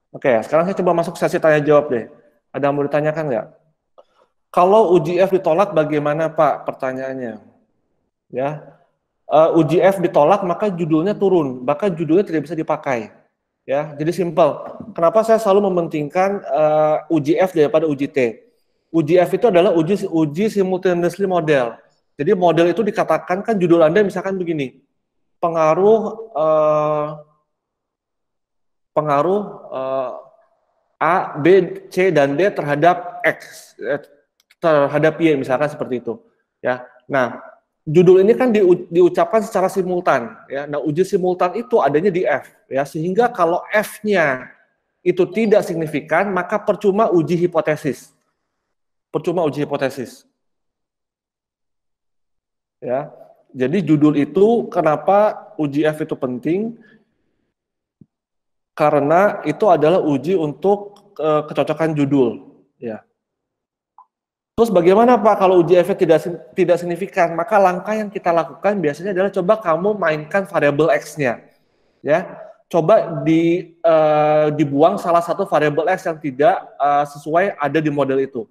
Oke, sekarang saya coba masuk sesi tanya jawab deh. Ada yang mau ditanyakan nggak? Kalau UJF ditolak bagaimana Pak? Pertanyaannya. Ya, UJF ditolak maka judulnya turun, bahkan judulnya tidak bisa dipakai. Ya, jadi simpel. Kenapa saya selalu mementingkan UJF daripada UJT? UJF itu adalah uji simultaneously model. Jadi model itu dikatakan kan judul Anda misalkan begini, pengaruh pengaruh A, B, C dan D terhadap X, terhadap Y misalkan seperti itu. Ya, nah judul ini kan diucapkan secara simultan. Ya, nah uji simultan itu adanya di F. Ya, sehingga kalau F-nya itu tidak signifikan, maka percuma uji hipotesis. Percuma uji hipotesis. Ya, jadi judul itu kenapa uji F itu penting? Karena itu adalah uji untuk kecocokan judul. Ya. Terus bagaimana Pak kalau uji efek tidak signifikan? Maka langkah yang kita lakukan biasanya adalah coba kamu mainkan variabel X-nya. Ya. Coba dibuang salah satu variabel X yang tidak sesuai ada di model itu.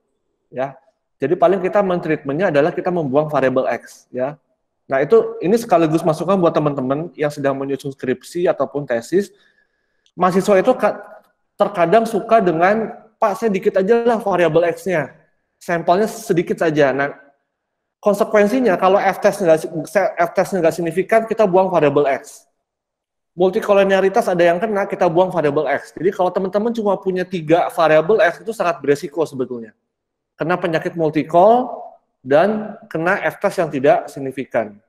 Ya. Jadi paling kita mentreatmentnya adalah kita membuang variabel X. Ya. Nah ini sekaligus masukan buat teman-teman yang sedang menyusun skripsi ataupun tesis. Mahasiswa itu terkadang suka dengan, Pak saya dikit aja lah variabel X-nya, sampelnya sedikit saja. Nah, konsekuensinya kalau F-test nggak signifikan, kita buang variabel X. Multikolonialitas ada yang kena, kita buang variabel X. Jadi kalau teman-teman cuma punya 3 variabel X itu sangat beresiko sebetulnya. Kena penyakit multikol dan kena F-test yang tidak signifikan.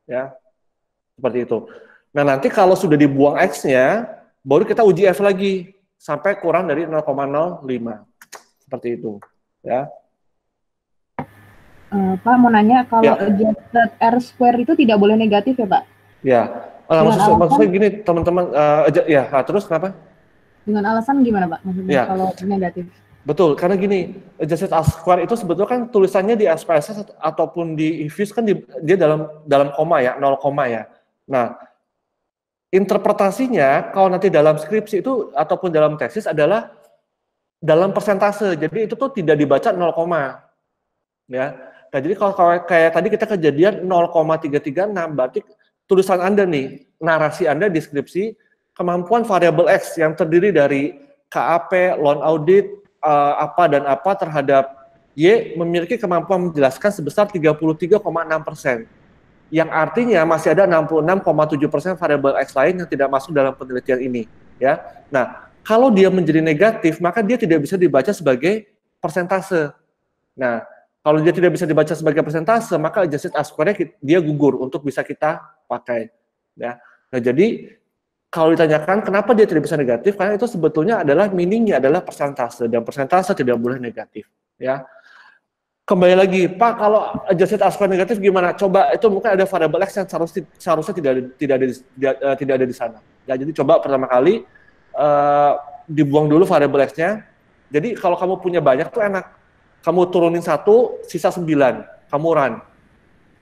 Ya, seperti itu. Nah, nanti kalau sudah dibuang X-nya, baru kita uji F lagi sampai kurang dari 0,05 seperti itu ya. Pak mau nanya kalau adjusted R square itu tidak boleh negatif ya Pak? Ya, maksudnya gini teman-teman, ya terus kenapa? Dengan alasan gimana Pak maksudnya kalau negatif? Betul, karena gini, adjusted R square itu sebetulnya kan tulisannya di SPSS ataupun di IFIS kan dia dalam koma ya, 0 koma ya. Nah, interpretasinya kalau nanti dalam skripsi itu ataupun dalam tesis adalah dalam persentase. Jadi itu tuh tidak dibaca 0, ya. Nah, jadi kalau kayak tadi kita kejadian 0,336 berarti tulisan Anda nih, narasi Anda di skripsi kemampuan variabel X yang terdiri dari KAP, loan audit, apa dan apa terhadap Y memiliki kemampuan menjelaskan sebesar 33,6%. Yang artinya masih ada 66,7% variabel X lain yang tidak masuk dalam penelitian ini, ya. Nah, kalau dia menjadi negatif, maka dia tidak bisa dibaca sebagai persentase. Nah, kalau dia tidak bisa dibaca sebagai persentase, maka adjusted R square-nya dia gugur untuk bisa kita pakai, ya. Nah, jadi kalau ditanyakan kenapa dia tidak bisa negatif, karena itu sebetulnya adalah meaning-nya adalah persentase dan persentase tidak boleh negatif, ya. Kembali lagi, Pak, kalau adjusted R square negatif gimana? Coba itu mungkin ada variabel X yang seharusnya tidak ada di sana. Ya, jadi coba pertama kali dibuang dulu variabel X-nya. Jadi kalau kamu punya banyak tuh enak. Kamu turunin 1, sisa 9, kamu run.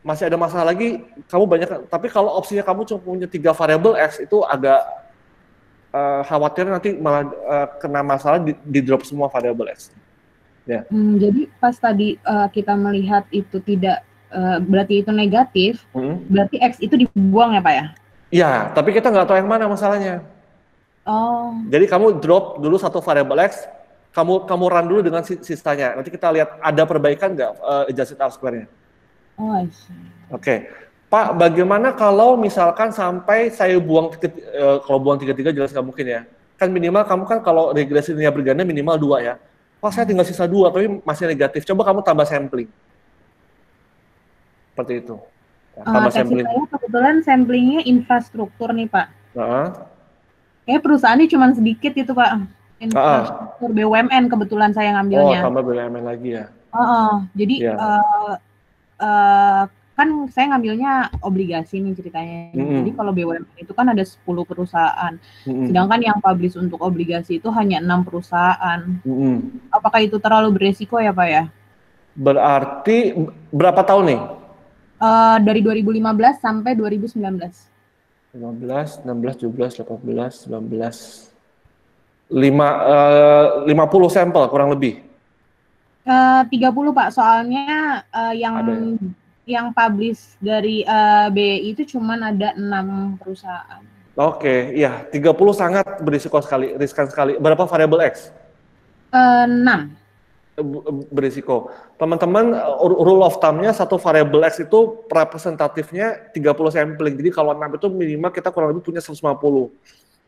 Masih ada masalah lagi, kamu banyak. Tapi kalau opsinya kamu cuma punya 3 variabel X itu agak khawatir nanti malah kena masalah di drop semua variabel X. Ya. Jadi pas tadi kita melihat itu tidak berarti itu negatif, berarti X itu dibuang ya Pak ya? Iya, tapi kita nggak tahu yang mana masalahnya. Oh. Jadi kamu drop dulu 1 variabel X, kamu run dulu dengan sisanya. Nanti kita lihat ada perbaikan nggak adjusted R square-nya. Oh, I see. Oke. Pak, bagaimana kalau misalkan sampai saya buang kalau buang 3 jelas nggak mungkin ya. Kan minimal kamu kan kalau regresi linear berganda minimal 2 ya. Pak, saya tinggal sisa 2 tapi masih negatif. Coba kamu tambah sampling. Seperti itu. Ya, tambah sampling. Saya kebetulan samplingnya infrastruktur nih Pak. Kayak perusahaannya cuma sedikit itu Pak. Infrastruktur BUMN kebetulan saya ngambilnya. Oh, tambah BUMN lagi ya. Jadi kan saya ngambilnya obligasi nih ceritanya. Jadi kalau BUMN itu kan ada 10 perusahaan. Sedangkan yang publish untuk obligasi itu hanya 6 perusahaan. Apakah itu terlalu beresiko ya Pak ya? Berarti berapa tahun nih? Dari 2015 sampai 2019. 15, 16, 17, 18, 19. 50 sampel kurang lebih. 30 Pak, soalnya yang publish dari BI itu cuman ada 6 perusahaan. Oke, iya 30 sangat berisiko sekali, riskan sekali. Berapa variabel X? 6. Berisiko. Teman-teman, rule of thumb-nya satu variabel X itu representatifnya 30 sampling. Jadi kalau 6 itu minimal kita kurang lebih punya 150.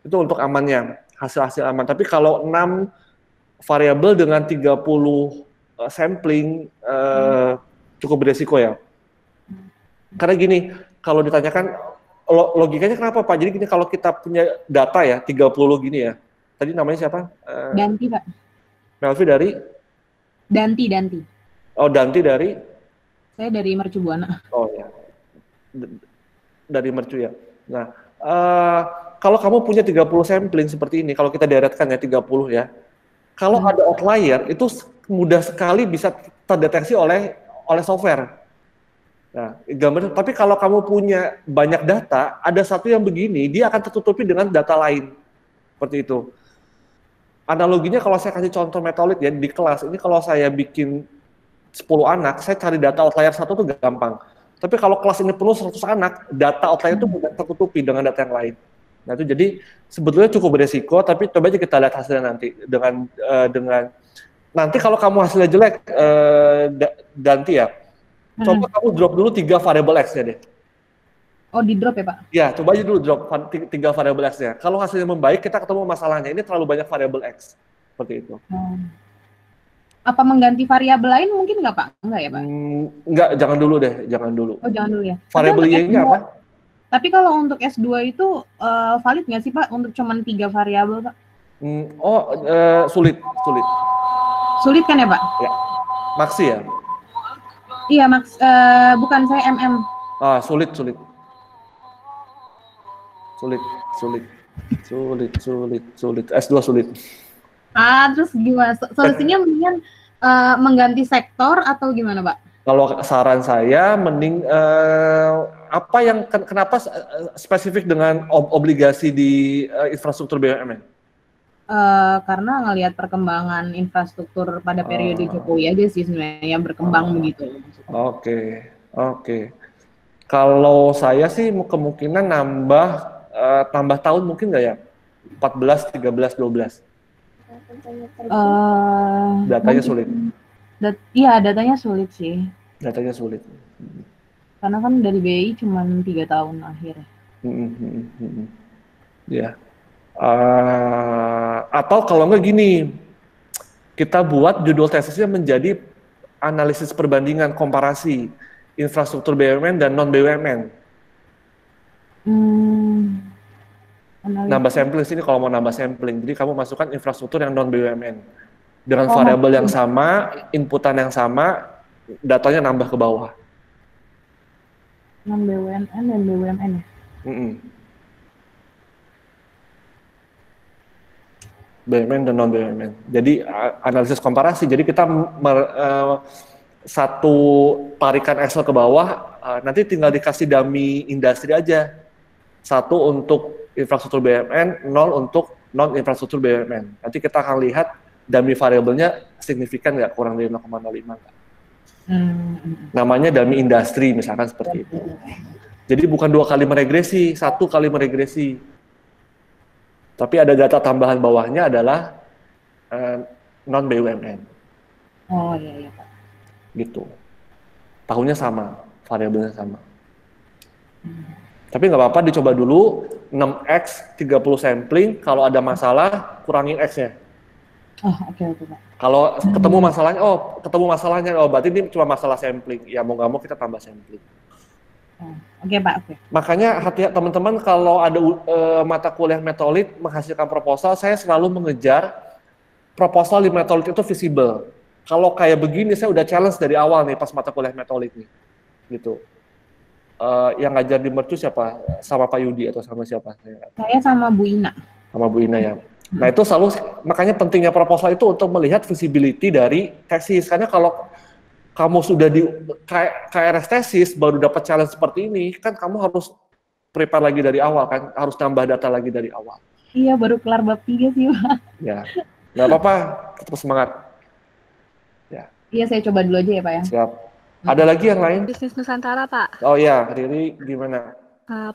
Itu untuk amannya, hasil-hasil aman. Tapi kalau 6 variabel dengan 30 sampling cukup berisiko ya. Karena gini, kalau ditanyakan logikanya kenapa Pak? Jadi gini, kalau kita punya data ya 30 gini ya. Tadi namanya siapa? Danti Pak. Melvi dari? Danti. Oh, Danti dari? Saya dari Mercu Buana. Oh ya, dari Mercu ya. Nah, kalau kamu punya 30 sampling seperti ini, kalau kita deretkan ya 30 ya, kalau ada outlier itu mudah sekali bisa terdeteksi oleh software. Nah, gambar. Tapi kalau kamu punya banyak data, ada satu yang begini, dia akan tertutupi dengan data lain, seperti itu. Analoginya kalau saya kasih contoh metolit ya di kelas, ini kalau saya bikin 10 anak, saya cari data outlier satu tuh gampang. Tapi kalau kelas ini penuh 100 anak, data outlier itu mudah tertutupi dengan data yang lain. Nah itu jadi sebetulnya cukup beresiko, tapi coba aja kita lihat hasilnya nanti dengan nanti kalau kamu hasilnya jelek, Danti ya, coba kamu drop dulu 3 variabel X-nya deh. Oh, di drop ya Pak? Ya, coba aja dulu drop 3 variabel X-nya. Kalau hasilnya membaik, kita ketemu masalahnya. Ini terlalu banyak variabel X. Seperti itu. Apa mengganti variabel lain mungkin nggak Pak? Enggak ya Pak? Enggak, jangan dulu deh. Jangan dulu. Oh, jangan dulu ya. Variabel Y-nya apa? Tapi kalau untuk S2 itu valid nggak sih Pak untuk cuman 3 variabel Pak? Sulit. Sulit kan ya Pak? Ya. Maksi ya? Iya, bukan saya MM. Sulit. S2 sulit. Terus gimana? Solusinya mendingan mengganti sektor atau gimana, Pak? Kalau saran saya mending kenapa spesifik dengan obligasi di infrastruktur BUMN? Karena ngelihat perkembangan infrastruktur pada periode Jokowi aja sih sebenarnya berkembang begitu. Oke. Kalau saya sih kemungkinan tambah tahun mungkin nggak ya? 14, 13, 12. Datanya sulit. Iya, datanya sulit sih. Datanya sulit. Karena kan dari BI cuma 3 tahun akhir. Ya. Atau kalau nggak gini, kita buat judul tesisnya menjadi analisis perbandingan komparasi infrastruktur BUMN dan non BUMN. Nambah sampling sini kalau mau nambah sampling. Jadi kamu masukkan infrastruktur yang non BUMN dengan variabel yang sama, inputan yang sama, datanya nambah ke bawah. Non BUMN dan BUMN ya. BUMN dan non BUMN. Jadi analisis komparasi. Jadi kita satu tarikan Excel ke bawah, nanti tinggal dikasih dummy industri aja. 1 untuk infrastruktur BUMN, 0 untuk non infrastruktur BUMN. Nanti kita akan lihat dummy variabelnya signifikan nggak, kurang dari 0,05 nggak. Namanya dummy industri misalkan seperti itu. Jadi bukan 2 kali meregresi, 1 kali meregresi. Tapi ada data tambahan bawahnya adalah non BUMN. Oh iya Pak. Gitu. Tahunnya sama, variabelnya sama. Tapi nggak apa-apa, dicoba dulu 6X 30 sampling, kalau ada masalah kurangin X-nya. Oke Pak. Kalau ketemu masalahnya, berarti ini cuma masalah sampling. Ya mau nggak mau kita tambah sampling. Oke Pak. Makanya hati-hati teman-teman, kalau ada mata kuliah metolit menghasilkan proposal, saya selalu mengejar proposal di metolit itu visible. Kalau kayak begini, saya udah challenge dari awal nih pas mata kuliah metolit nih, gitu. Yang ngajar di Mercu siapa? Sama Pak Yudi atau sama siapa? Saya sama Bu Ina. Sama Bu Ina ya. Nah itu selalu, makanya pentingnya proposal itu untuk melihat visibility dari tesis. Karena kalau kamu sudah di KRS tesis baru dapat challenge seperti ini, kan kamu harus prepare lagi dari awal kan, harus nambah data lagi dari awal. Iya, baru kelar bab 3 sih, Pak. Ya, nggak apa-apa, tetap semangat. Ya, Iya, saya coba dulu aja ya, Pak ya. siap. Ada lagi yang lain? Bisnis Nusantara, Pak. Oh ya, Riri gimana?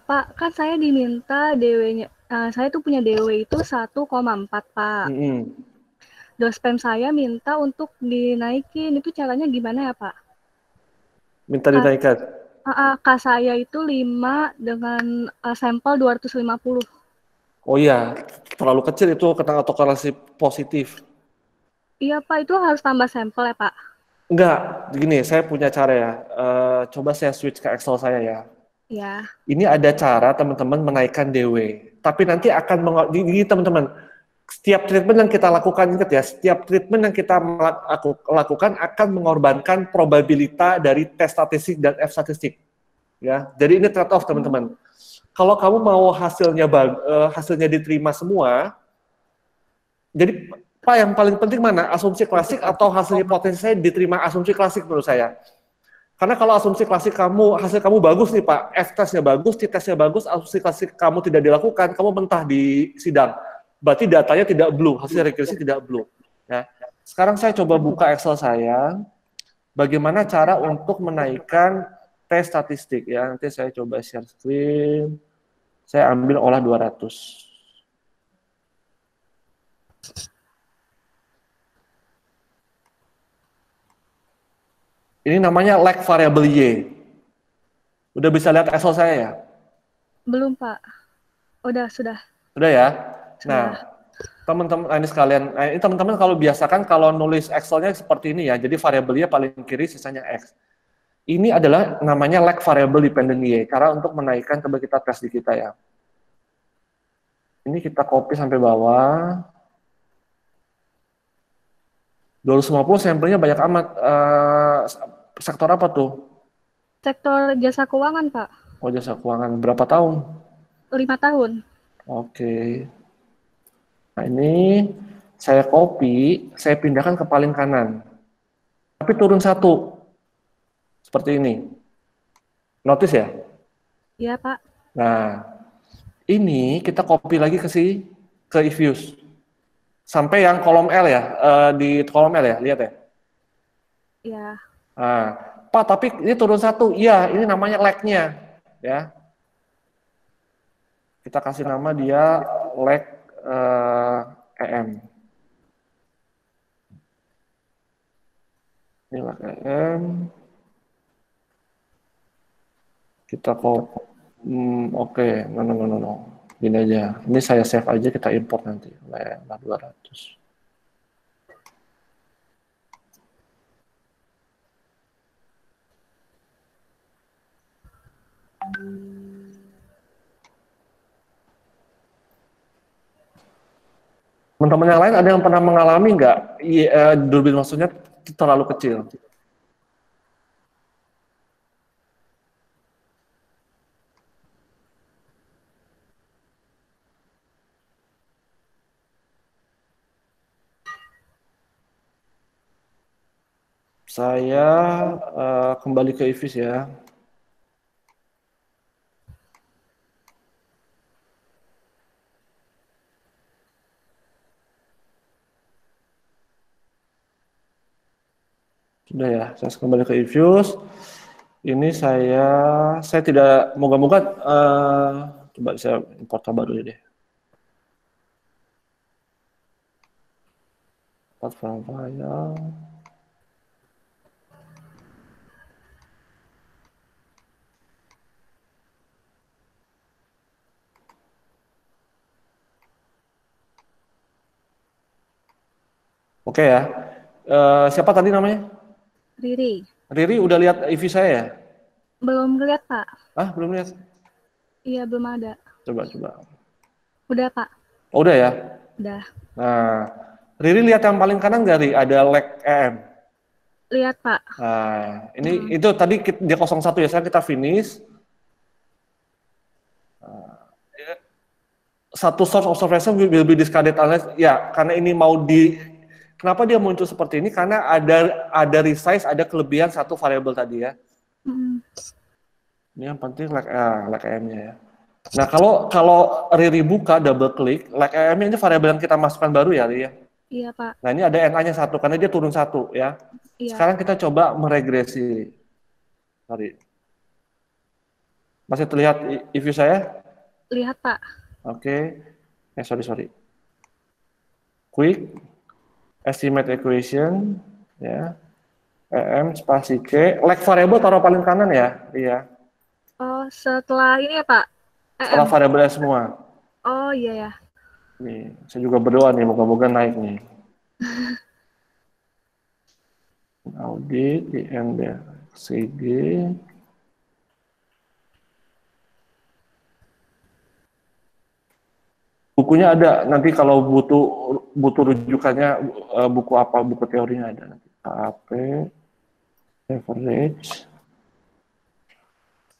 Pak, kan saya diminta DW-nya, saya tuh punya DW itu 1,4, Pak. Dospem saya minta untuk dinaikin, itu caranya gimana ya, Pak? Minta dinaikkan? K saya itu 5 dengan sampel 250. Oh iya, terlalu kecil itu kena autokorelasi positif. Iya, Pak, itu harus tambah sampel ya, Pak? Enggak, gini, saya punya cara ya. Coba saya switch ke Excel saya ya. Ya. Ini ada cara teman-teman menaikkan DW. Tapi nanti akan gini teman-teman, setiap treatment yang kita lakukan, ingat ya, setiap treatment yang kita lakukan akan mengorbankan probabilitas dari tes statistik dan F statistik. Ya, jadi ini trade off teman-teman. Kalau kamu mau hasilnya diterima semua, jadi Pak yang paling penting mana? Asumsi klasik atau hasil hipotesis saya diterima asumsi klasik menurut saya. Karena kalau asumsi klasik hasil kamu bagus nih Pak, F-testnya bagus, T-testnya bagus, asumsi klasik kamu tidak dilakukan, kamu mentah di sidang. Berarti datanya tidak blue, hasil regresi tidak blue. Ya. Sekarang saya coba buka Excel saya, bagaimana cara untuk menaikkan tes statistik ya. Nanti saya coba share screen. Saya ambil olah 200. Ini namanya lag variable Y. Udah bisa lihat Excel saya ya? Belum, Pak. Sudah. Udah ya? Sudah. Nah, teman-teman ini sekalian, ini teman-teman kalau biasakan kalau nulis Excel-nya seperti ini ya. Jadi variabelnya paling kiri, sisanya X. Ini adalah namanya lag variable dependent Y, cara untuk menaikkan, coba kita tes di kita ya. Ini kita copy sampai bawah. 250 sampelnya banyak amat. Sektor apa tuh? Sektor jasa keuangan, Pak. Oh, jasa keuangan. Berapa tahun? 5 tahun. Oke. Nah, ini saya copy, saya pindahkan ke paling kanan. Tapi turun satu. Seperti ini. Notice ya? Iya, Pak. Nah, ini kita copy lagi ke Ifuse. Sampai yang kolom L ya, di kolom L ya, lihat ya. Iya. Nah, Pak, tapi ini turun satu. Iya, ini namanya lag-nya, ya. Kita kasih nama dia lag EM. Ini lag EM. Kita oke, no. Ini aja. Ini saya save aja, kita import nanti. Lag 200. Teman-teman yang lain ada yang pernah mengalami nggak durbin maksudnya terlalu kecil? Saya kembali ke Ifis ya. Sudah ya, saya kembali ke Ifuse. Ini saya tidak moga-moga coba saya import tabel dulu deh. Import file. Oke ya. Siapa tadi namanya? Riri. Riri udah lihat EV saya ya? Belum lihat, Pak. Belum lihat? Iya, belum ada. Coba. Udah, Pak. Oh, udah ya? Udah. Nah, Riri lihat yang paling kanan nggak, Ri? Ada lag EM. Lihat, Pak. Nah, ini itu tadi dia 01 ya, sekarang kita finish. Satu source observation will be discarded unless, ya, karena ini kenapa dia muncul seperti ini? Karena ada resize, ada kelebihan satu variabel tadi ya. Ini yang penting lag EM-nya ya. Nah, kalau Riri buka double klik, like EM ini variabel yang kita masukkan baru ya, Riri ya. Iya, Pak. Nah, ini ada NA-nya 1 karena dia turun 1 ya. Iya. Sekarang kita coba meregresi. Sorry. Masih terlihat view saya? Lihat, Pak. Oke. Sorry. Quick estimate equation ya. EM spasi C, like variable taruh paling kanan ya, iya. Oh, setelah ini ya, Pak? Setelah variabelnya semua. Oh, iya ya. Nih, saya juga berdoa nih, moga-moga naik nih. Audit, IM, CG. Bukunya ada, nanti kalau butuh rujukannya, buku apa, buku teorinya ada nanti. KAP, average,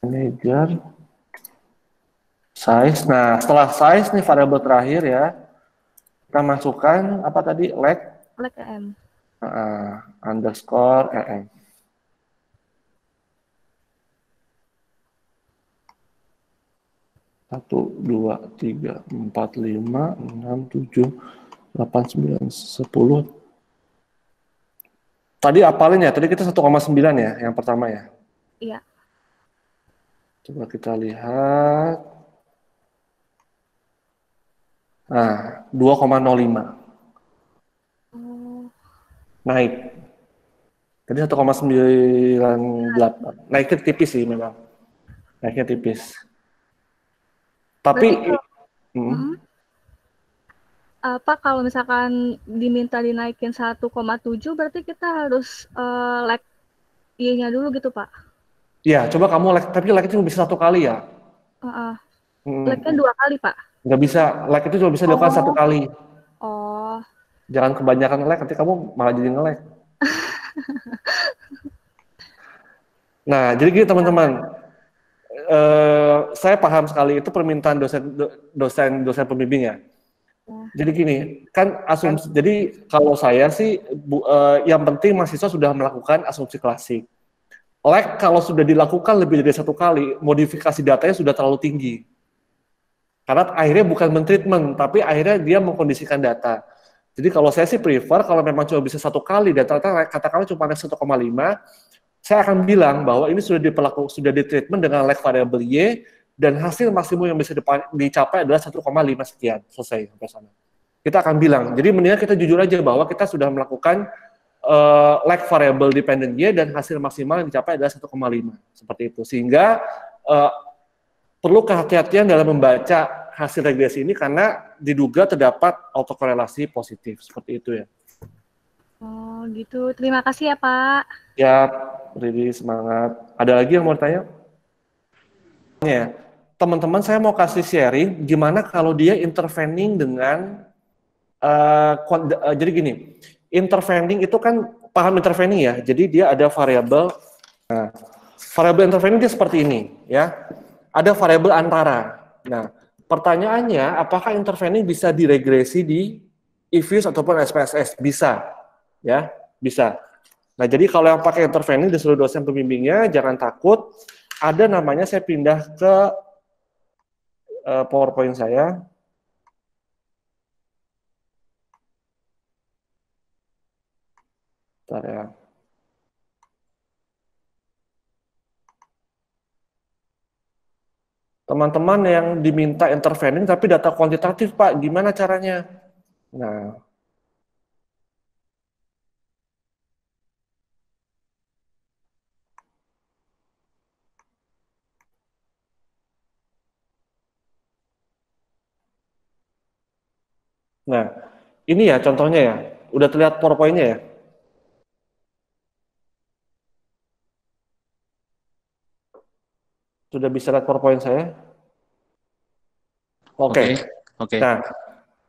manager, size. Nah, setelah size nih variabel terakhir ya, kita masukkan apa tadi, leg EM. Underscore EM. 1, 2, 3, 4, 5, 6, 7, 8, 9, 10. Tadi apalin ya, tadi kita 1,9 ya, yang pertama ya. Iya. Coba kita lihat. Nah, 2,05. Naik. Tadi 1,98. Naiknya tipis sih memang. Naiknya tipis. Tapi apa kalau misalkan diminta dinaikin 1,7 berarti kita harus like Y-nya dulu gitu, Pak? Iya, coba kamu like, tapi like itu bisa 1 kali ya? Like-nya 2 kali, Pak? Nggak bisa, like itu cuma bisa dilakukan 1 kali. Oh. Jangan kebanyakan like, nanti kamu malah jadi nge-like. Nah, jadi gini teman-teman. Saya paham sekali itu permintaan dosen pembimbing ya. Jadi gini, kan asumsi. Jadi kalau saya sih, yang penting mahasiswa sudah melakukan asumsi klasik. Like kalau sudah dilakukan lebih dari 1 kali, modifikasi datanya sudah terlalu tinggi. Karena akhirnya bukan men-treatment, tapi akhirnya dia mengkondisikan data. Jadi kalau saya sih prefer kalau memang cuma bisa 1 kali dan ternyata katakanlah cuma ada 1,5, saya akan bilang bahwa ini sudah di-treatment dengan like variable Y dan hasil maksimum yang bisa dicapai adalah 1,5 sekian, selesai sampai sana. Kita akan bilang, jadi mendingan kita jujur aja bahwa kita sudah melakukan like variable dependent Y dan hasil maksimal yang dicapai adalah 1,5, seperti itu. Sehingga perlu kehati-hatian dalam membaca hasil regresi ini karena diduga terdapat autokorelasi positif, seperti itu ya. Oh gitu, terima kasih ya Pak. Ya, Riri semangat. Ada lagi yang mau tanya? Ya, teman-teman saya mau kasih sharing gimana kalau dia intervening dengan jadi gini, intervening itu kan paham intervening ya. Jadi dia ada variabel. Nah, variabel intervening dia seperti ini ya. Ada variabel antara. Nah, pertanyaannya apakah intervening bisa diregresi di IFUS ataupun SPSS? Bisa. Ya, bisa. Nah, jadi kalau yang pakai intervening di seluruh dosen pembimbingnya, jangan takut. Ada namanya, saya pindah ke PowerPoint saya. Bentar ya. Teman-teman yang diminta intervening tapi data kuantitatif, Pak, gimana caranya? Nah, ini ya contohnya ya. Udah terlihat PowerPoint-nya ya? Sudah bisa lihat PowerPoint saya? Oke. Nah,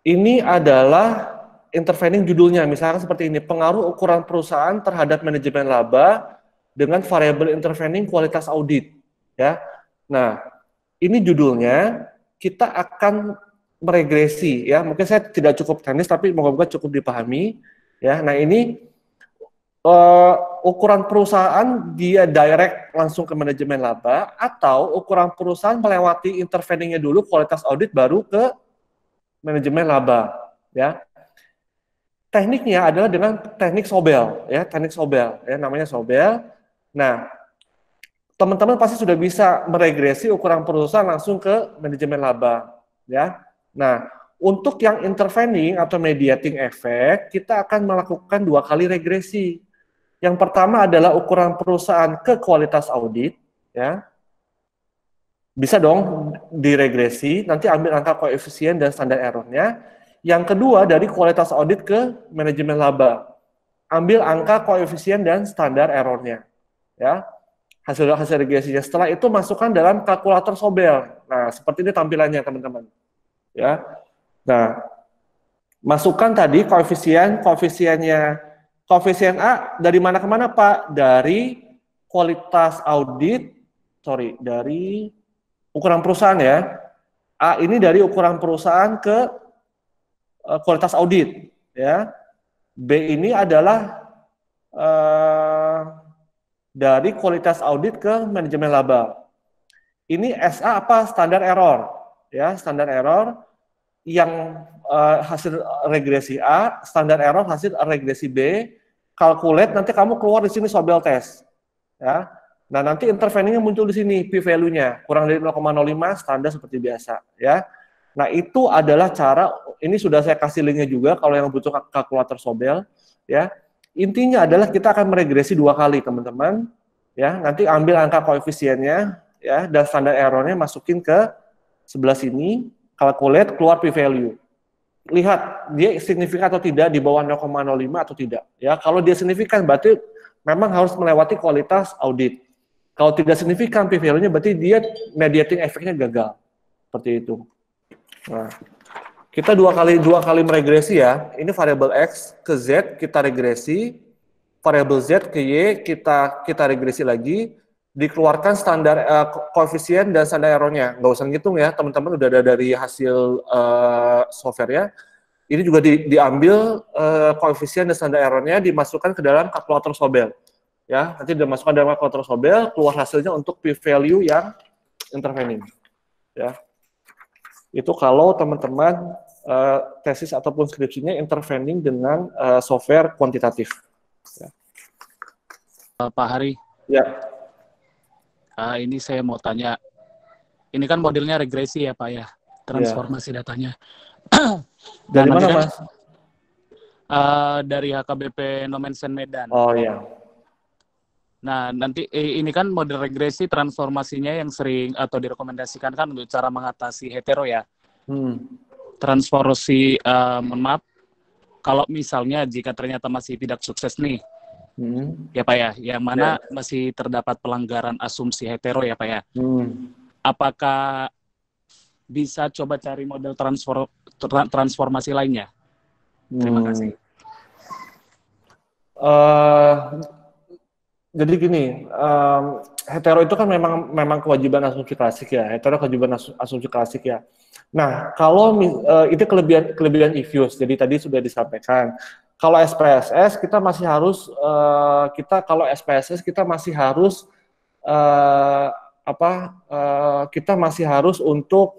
ini adalah intervening judulnya. Misalkan seperti ini, pengaruh ukuran perusahaan terhadap manajemen laba dengan variabel intervening kualitas audit. Ya. Nah, ini judulnya, kita akan meregresi ya. Mungkin saya tidak cukup teknis tapi moga-moga cukup dipahami ya. Nah, ini ukuran perusahaan dia direct langsung ke manajemen laba, atau ukuran perusahaan melewati interveningnya dulu kualitas audit baru ke manajemen laba, ya. Tekniknya adalah dengan teknik Sobel, ya, teknik Sobel, ya, namanya Sobel. Nah, teman-teman pasti sudah bisa meregresi ukuran perusahaan langsung ke manajemen laba, ya. Nah, untuk yang intervening atau mediating effect, kita akan melakukan 2 kali regresi. Yang pertama adalah ukuran perusahaan ke kualitas audit, ya. Bisa dong diregresi, nanti ambil angka koefisien dan standar errornya. Yang kedua dari kualitas audit ke manajemen laba, ambil angka koefisien dan standar errornya, ya. Hasil regresinya. Setelah itu masukkan dalam kalkulator Sobel. Nah, seperti ini tampilannya teman-teman, ya. Nah, masukkan tadi koefisiennya. Koefisien A dari mana ke mana, Pak? Dari kualitas audit, dari ukuran perusahaan, ya. A ini dari ukuran perusahaan ke kualitas audit, ya. B ini adalah dari kualitas audit ke manajemen laba. Ini SA apa? Standar error, ya. Standar error yang hasil regresi A, standar error hasil regresi B, calculate, nanti kamu keluar di sini Sobel test, ya. Nah, nanti interveningnya muncul di sini, p-value-nya kurang dari 0,05, standar seperti biasa, ya. Nah, itu adalah cara, ini sudah saya kasih linknya juga kalau yang butuh kalkulator Sobel, ya. Intinya adalah kita akan meregresi 2 kali, teman-teman, ya. Nanti ambil angka koefisiennya, ya, dan standar errornya masukin ke sebelah sini, calculate, keluar p-value. Lihat dia signifikan atau tidak, di bawah 0,05 atau tidak, ya. Kalau dia signifikan berarti memang harus melewati kualitas audit. Kalau tidak signifikan p-value-nya berarti dia mediating efeknya gagal. Seperti itu. Nah, kita dua kali meregresi, ya. Ini variabel X ke Z kita regresi, variabel Z ke Y kita regresi lagi, dikeluarkan standar koefisien dan standar errornya. Nggak usah ngitung, ya, teman-teman, udah ada dari hasil software-nya. Ini juga diambil koefisien dan standar errornya, dimasukkan ke dalam kalkulator Sobel, ya. Nanti dimasukkan dalam kalkulator Sobel, keluar hasilnya untuk p-value yang intervening, ya. Itu kalau teman-teman tesis ataupun skripsinya intervening dengan software kuantitatif, ya. Pak Hari. Ya. Ini saya mau tanya, ini kan modelnya regresi, ya, Pak, ya, transformasi datanya. Dari mana, kan, Mas? Dari HKBP Nomensen Medan. Oh, iya. Nah, nanti ini kan model regresi transformasinya yang sering atau direkomendasikan kan untuk cara mengatasi hetero, ya. Transformasi, maaf, kalau misalnya jika ternyata masih tidak sukses nih, ya, Pak, ya, yang mana masih terdapat pelanggaran asumsi hetero, ya, Pak, ya. Apakah bisa coba cari model transformasi lainnya? Terima kasih. Jadi gini, hetero itu kan memang kewajiban asumsi klasik, ya. Hetero kewajiban asumsi klasik, ya. Nah, kalau itu kelebihan Ifuse. Jadi tadi sudah disampaikan. Kalau SPSS kita masih harus kita masih harus untuk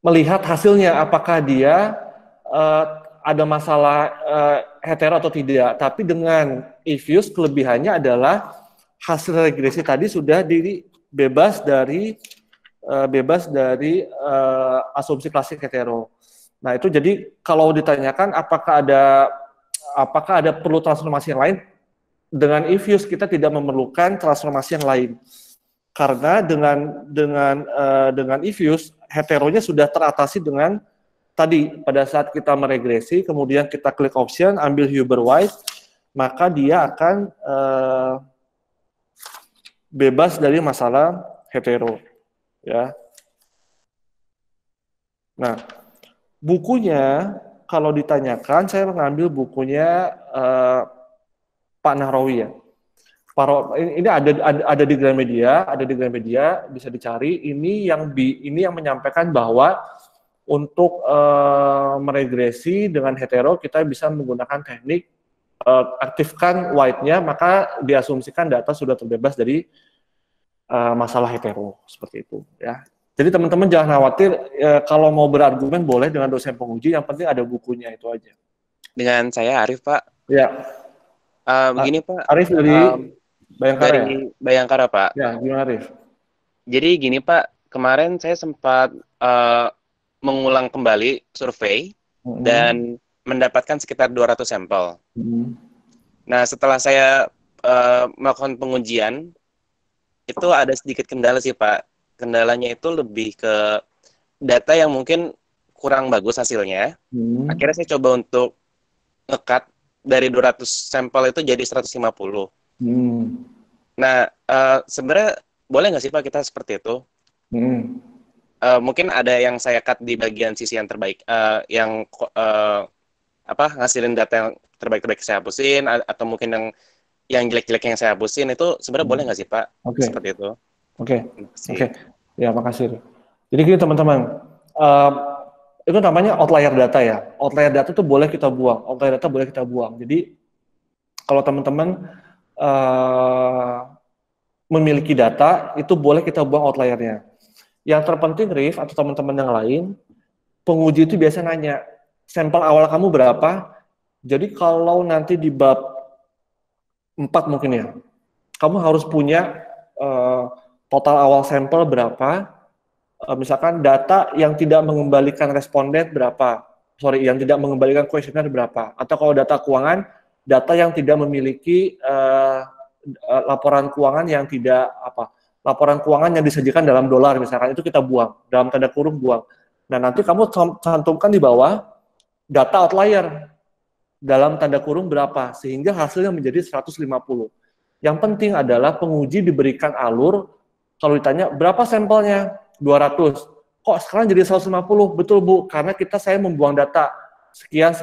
melihat hasilnya, apakah dia ada masalah hetero atau tidak. Tapi dengan Ifuse kelebihannya adalah hasil regresi tadi sudah bebas dari asumsi klasik hetero. Nah, itu jadi kalau ditanyakan apakah ada perlu transformasi yang lain, dengan Ifuse kita tidak memerlukan transformasi yang lain. Karena dengan Ifuse heteronya sudah teratasi dengan tadi pada saat kita meregresi, kemudian kita klik option, ambil Huber-White, maka dia akan bebas dari masalah hetero, ya. Nah, bukunya kalau ditanyakan, saya mengambil bukunya Pak Nahrawi, ya. Ini ada di Gramedia, bisa dicari. Ini yang menyampaikan bahwa untuk meregresi dengan hetero kita bisa menggunakan teknik aktifkan white-nya, maka diasumsikan data sudah terbebas dari masalah hetero, seperti itu ya. Jadi teman-teman jangan khawatir, kalau mau berargumen boleh dengan dosen penguji, yang penting ada bukunya, itu aja. Dengan saya Arif, Pak. Ya. Begini Pak. Arif dari Bayangkara. Dari Bayangkara, Pak. Ya, gimana Arif? Jadi gini Pak, kemarin saya sempat mengulang kembali survei dan mendapatkan sekitar 200 sampel. Nah, setelah saya melakukan pengujian, itu ada sedikit kendala sih Pak. Kendalanya itu lebih ke data yang mungkin kurang bagus hasilnya. Akhirnya saya coba untuk nge-cut dari 200 sampel itu jadi 150. Nah, sebenarnya boleh nggak sih Pak kita seperti itu? Mungkin ada yang saya cut di bagian sisi yang terbaik, yang ngasilin data yang terbaik-terbaik saya hapusin, atau mungkin yang jelek-jelek yang saya hapusin, itu sebenarnya boleh nggak sih Pak? Seperti itu. Oke. Ya, makasih. Jadi gini teman-teman, itu namanya outlier data ya. Outlier data itu boleh kita buang. Outlier data boleh kita buang. Jadi kalau teman-teman memiliki data, itu boleh kita buang outliernya. Yang terpenting, Rif, atau teman-teman yang lain, penguji itu biasa nanya, sampel awal kamu berapa? Jadi kalau nanti di bab 4 mungkin ya, kamu harus punya total awal sampel berapa, misalkan data yang tidak mengembalikan responden berapa, yang tidak mengembalikan kuesioner berapa, atau kalau data keuangan, data yang tidak memiliki laporan keuangan yang tidak laporan keuangan yang disajikan dalam dolar misalkan, itu kita buang, dalam tanda kurung buang. Nah nanti kamu cantumkan di bawah data outlier dalam tanda kurung berapa, sehingga hasilnya menjadi 150. Yang penting adalah penguji diberikan alur, kalau ditanya berapa sampelnya, 200. Kok sekarang jadi 150? Betul Bu, karena saya membuang data sekian,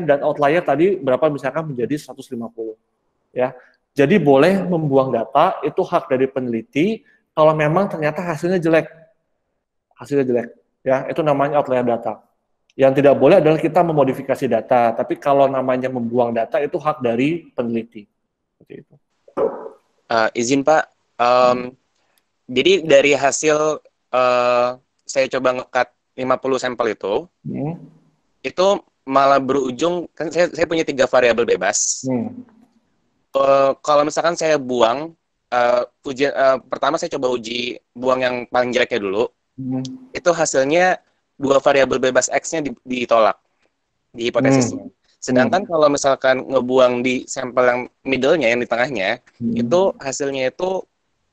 dan outlier tadi berapa misalkan menjadi 150. Ya. Jadi boleh membuang data, itu hak dari peneliti, kalau memang ternyata hasilnya jelek. Ya, itu namanya outlier data. Yang tidak boleh adalah kita memodifikasi data, tapi kalau namanya membuang data, itu hak dari peneliti. Seperti itu. Izin Pak, jadi dari hasil saya coba nge-cut 50 sampel itu malah berujung, kan saya punya 3 variabel bebas. Kalau misalkan saya buang, pertama saya coba uji buang yang paling jeleknya dulu, itu hasilnya 2 variabel bebas X-nya ditolak, di hipotesisnya. Sedangkan kalau misalkan ngebuang di sampel yang middle-nya, yang di tengahnya, itu hasilnya itu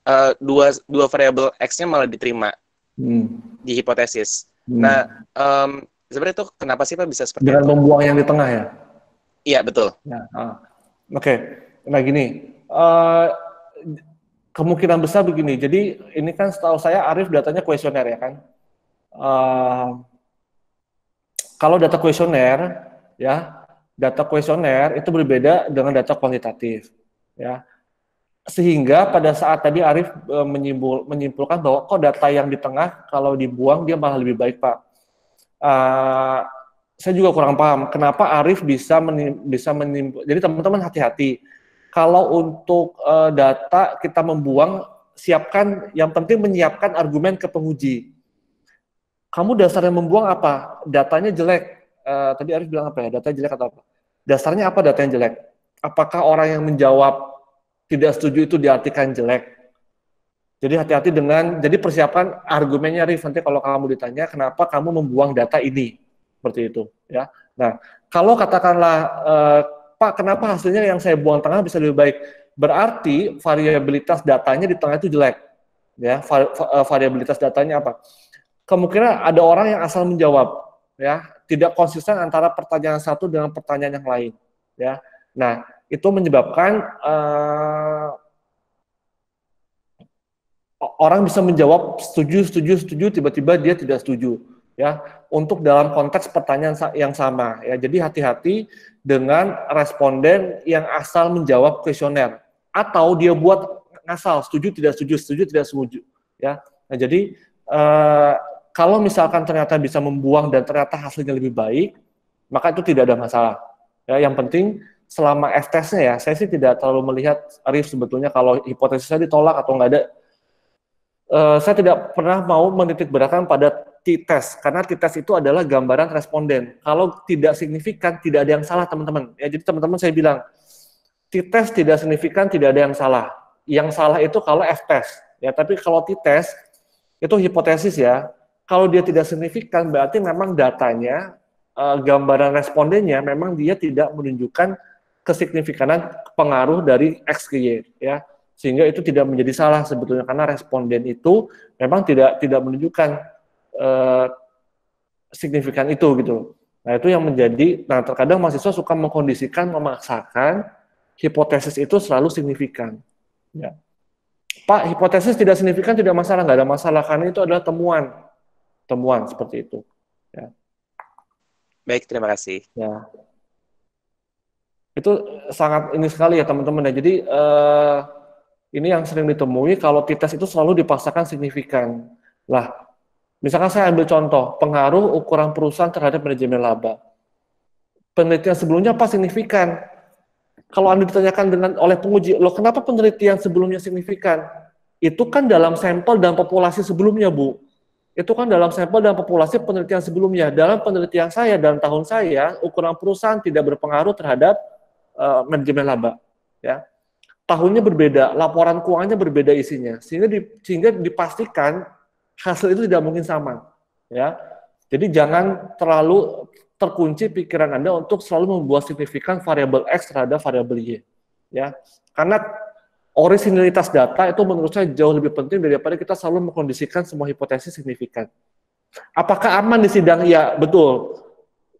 2 variabel X-nya malah diterima di hipotesis. Nah, sebenarnya itu kenapa sih Pak bisa seperti itu? Dengan membuang yang di tengah ya? Iya, betul. Ya, Oke. Nah gini, kemungkinan besar begini, jadi ini kan setahu saya Arif datanya kuesioner ya kan? Kalau data kuesioner, ya, data kuesioner itu berbeda dengan data kuantitatif, ya. Sehingga pada saat tadi Arif menyimpulkan bahwa kok data yang di tengah kalau dibuang dia malah lebih baik Pak. Saya juga kurang paham kenapa Arif bisa menyimpul. Jadi teman-teman hati-hati. Kalau untuk data kita membuang, siapkan, yang penting menyiapkan argumen ke penguji. Kamu dasarnya membuang apa? Datanya jelek. Tadi Arif bilang apa ya? Datanya jelek atau apa? Dasarnya apa datanya jelek? Apakah orang yang menjawab tidak setuju itu diartikan jelek? Jadi hati-hati jadi persiapkan argumennya Arif. Nanti kalau kamu ditanya kenapa kamu membuang data ini, seperti itu. Ya. Nah, kalau katakanlah Pak, kenapa hasilnya yang saya buang tengah bisa lebih baik? Berarti variabilitas datanya di tengah itu jelek. Ya, variabilitas datanya apa? Kemungkinan ada orang yang asal menjawab, ya, tidak konsisten antara pertanyaan satu dengan pertanyaan yang lain. Ya, nah itu menyebabkan orang bisa menjawab setuju, tiba-tiba dia tidak setuju. Ya, untuk dalam konteks pertanyaan yang sama. Ya, jadi hati-hati dengan responden yang asal menjawab kuesioner atau dia buat ngasal setuju tidak setuju ya. Nah, jadi Kalau misalkan ternyata bisa membuang dan ternyata hasilnya lebih baik, maka itu tidak ada masalah. Ya, yang penting selama F-testnya ya, saya sih tidak terlalu melihat Arif sebetulnya kalau hipotesis saya ditolak atau nggak ada. Saya tidak pernah mau menitik beratkan pada t-test, karena t-test itu adalah gambaran responden. Kalau tidak signifikan, tidak ada yang salah teman-teman. Ya, jadi teman-teman saya bilang, t-test tidak signifikan, tidak ada yang salah. Yang salah itu kalau F-test. Ya, tapi kalau t-test, itu hipotesis ya. Kalau dia tidak signifikan, berarti memang datanya, gambaran respondennya, memang dia tidak menunjukkan kesignifikanan pengaruh dari X ke Y. Ya. Sehingga itu tidak menjadi salah sebetulnya, karena responden itu memang tidak menunjukkan signifikan itu gitu. Nah itu yang menjadi, nah terkadang mahasiswa suka mengkondisikan, memaksakan hipotesis itu selalu signifikan. Ya. Pak, hipotesis tidak signifikan tidak masalah, nggak ada masalah karena itu adalah temuan seperti itu. Ya. Baik, terima kasih. Ya. Itu sangat ini sekali ya teman-teman ya. Jadi ini yang sering ditemui kalau t-test itu selalu dipaksakan signifikan. Lah, misalkan saya ambil contoh pengaruh ukuran perusahaan terhadap manajemen laba. Penelitian sebelumnya apa signifikan? Kalau Anda ditanyakan oleh penguji, loh kenapa penelitian sebelumnya signifikan? Itu kan dalam sampel dan populasi sebelumnya, Bu. Itu kan dalam sampel dan populasi penelitian sebelumnya. Dalam penelitian saya, dalam tahun saya, ukuran perusahaan tidak berpengaruh terhadap manajemen laba. Ya. Tahunnya berbeda, laporan keuangannya berbeda isinya. Sehingga dipastikan hasil itu tidak mungkin sama. Ya. Jadi jangan terlalu terkunci pikiran Anda untuk selalu membuat signifikan variabel X terhadap variabel Y. Ya. Karena originalitas data itu menurut saya jauh lebih penting daripada kita selalu mengkondisikan semua hipotesis signifikan. Apakah aman di sidang? Ya, betul.